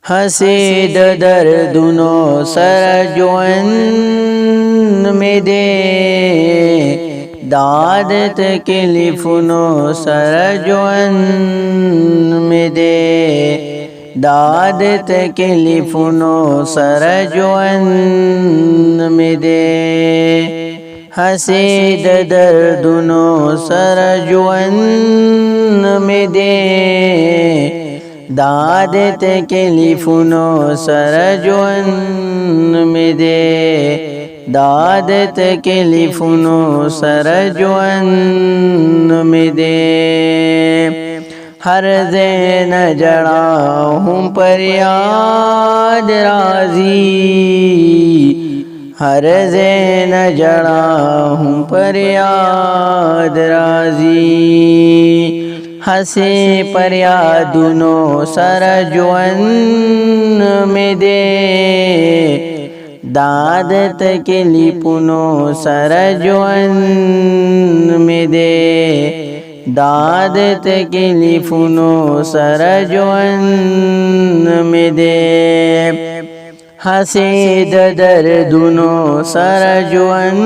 हंसी दर्दुनो sir Juan में दे दाद तकलीफुनो सर जुअन में दे दाद तकलीफुनो सर जुअन में दे हंसी दर्दुनो सर जुअन में दे दाद तकलीफुनो सर जुअन में दे दाद तकलीफुनो सर जुअन में दे हर ज़ैन जड़ा हूँ पर याद राजी हर ज़ैन जड़ा हूँ पर याद राजी हंसे पर यादुनो सर जुअन में दे दाद तकलीफुनो सर जुअन में दे दाद तकलीफुनो सर जुअन में दे हंसे दर्दुनो सर जुअन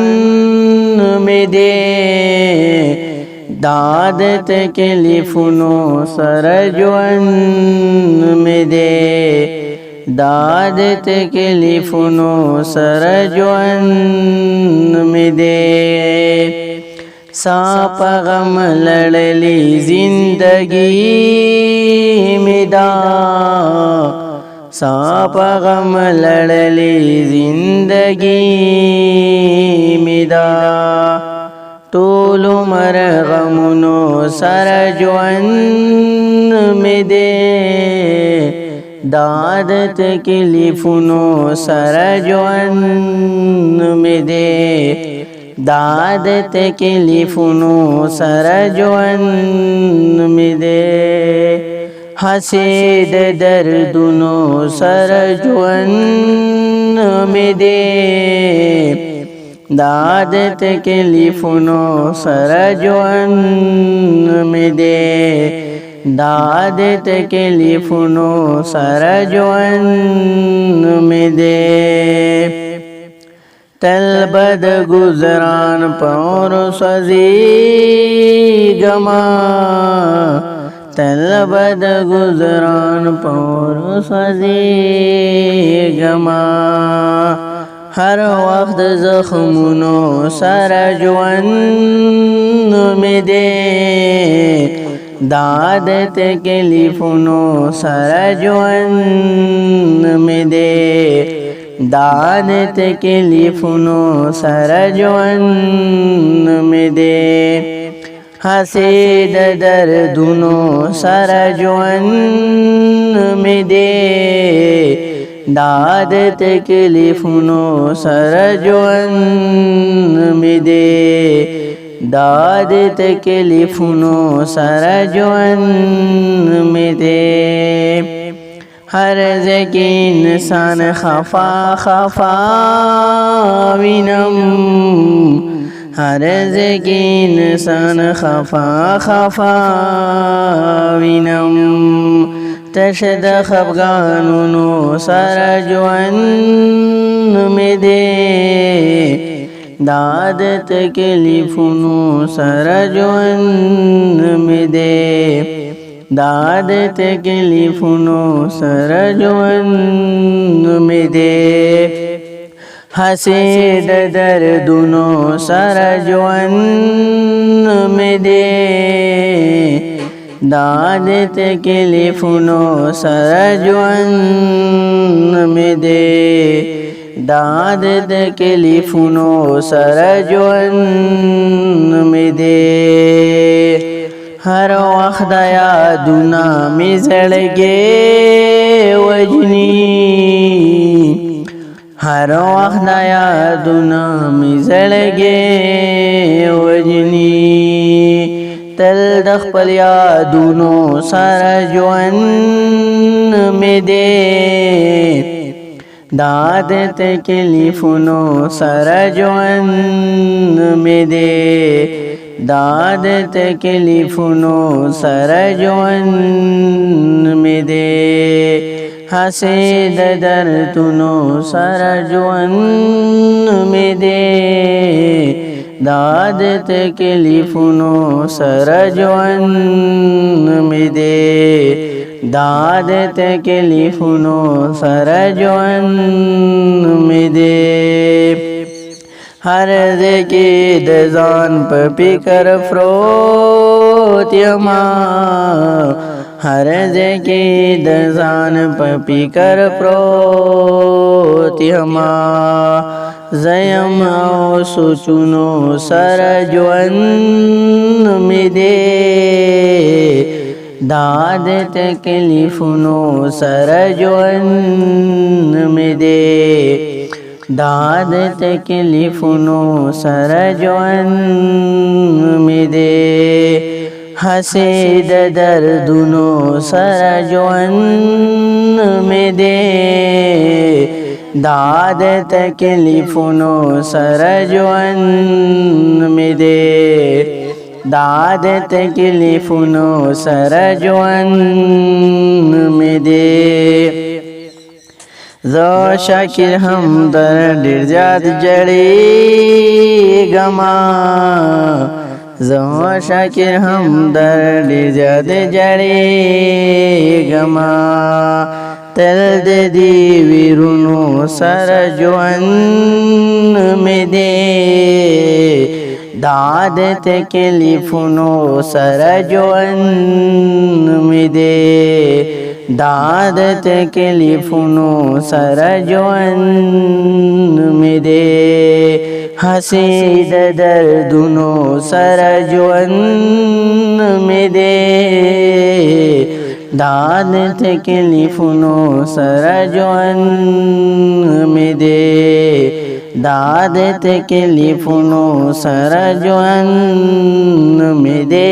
में दे दाद तकलीफुनो सर जुअन में दे दाद तकलीफुनो सर जुअन में दे सांप गम लड़ली जिंदगी में दा सांप गम लड़ली जिंदगी में दा तोल उमर गमुनो सर जुअन में दे दाद तकलीफुनो सर जुअन में दे दाद तकलीफुनो सर जुअन में दे हंसे दर्दुनो सर जुअन में दे दाद तकलीफुनो सर जुअन में दे दाद तकलीफुनो सर जुअन में दे तलबद गुजरान पौर सजी गमा तलबद गुजरान पौर सजी गमा हर वक्त जख्मुनो सर जुअन में दे दाद तकलीफुनो सर जुअन में दे दाद तकलीफुनो सर जुअन में दे हंसे दर्दुनो सर जुअन में दे दाद तकलीफुनो सर जुअन में दे दाद तकलीफुनो सर जुअन में दे हर जगह इंसान खफा खफा विनम हर जगह इंसान खफा खफा विनम तशद खफगानुनो सर जुअन में दे दाद तकलीफुनो सर जुअन में दे दाद तकलीफुनो सर जुअन में दे हंसे दर्दुनो सर जुअन में दे दाद तकलीफुनो सर जुअन में दे दाद तकलीफुनो सर जुअन में दे हर वक्त यादुना में जड़गे वजनी हर वक्त यादुना में जड़गे वजनी तल दखपल यादुनो सर जुअन में दे दाद तकलीफुनो सर जुअन में दे दाद तकलीफुनो सर जुअन में दे हसीद दर्दुनो सरजुअन में दे दाद तकलीफुनो सरजुअन में दे दाद तकलीफुनो सरजुअन में दे हर की दजान पपिकर फ्रोत्यमा हर की दजान पपिकर फ्रोत्यमा जयम सुचुनो सरजुअन में दे दाद तकलीफुनो सरजुअन में दे दाद तकलीफुनो सरजुअन में दे हसीद दर्दुनो सरजुअन में दे दाद तकलीफुनो सरजुअन में दे दाद तकलीफुनो सरजुअन में दे ज़ो शाकिर हमदर्द जाद जड़ी गमा ज़ो शाकिर हमदर्द जाद जड़ी गमा तर्द दीविरुनो सरजुअन में दे दाद तकलीफुनो सरजुअन में दे दाद तकलीफुनो सरजुअन में दे हसीद दर्दुनो सरजुअन में दे दाद तकलीफुनो सरजुअन में दे दाद तकलीफुनो सरजुअन में दे।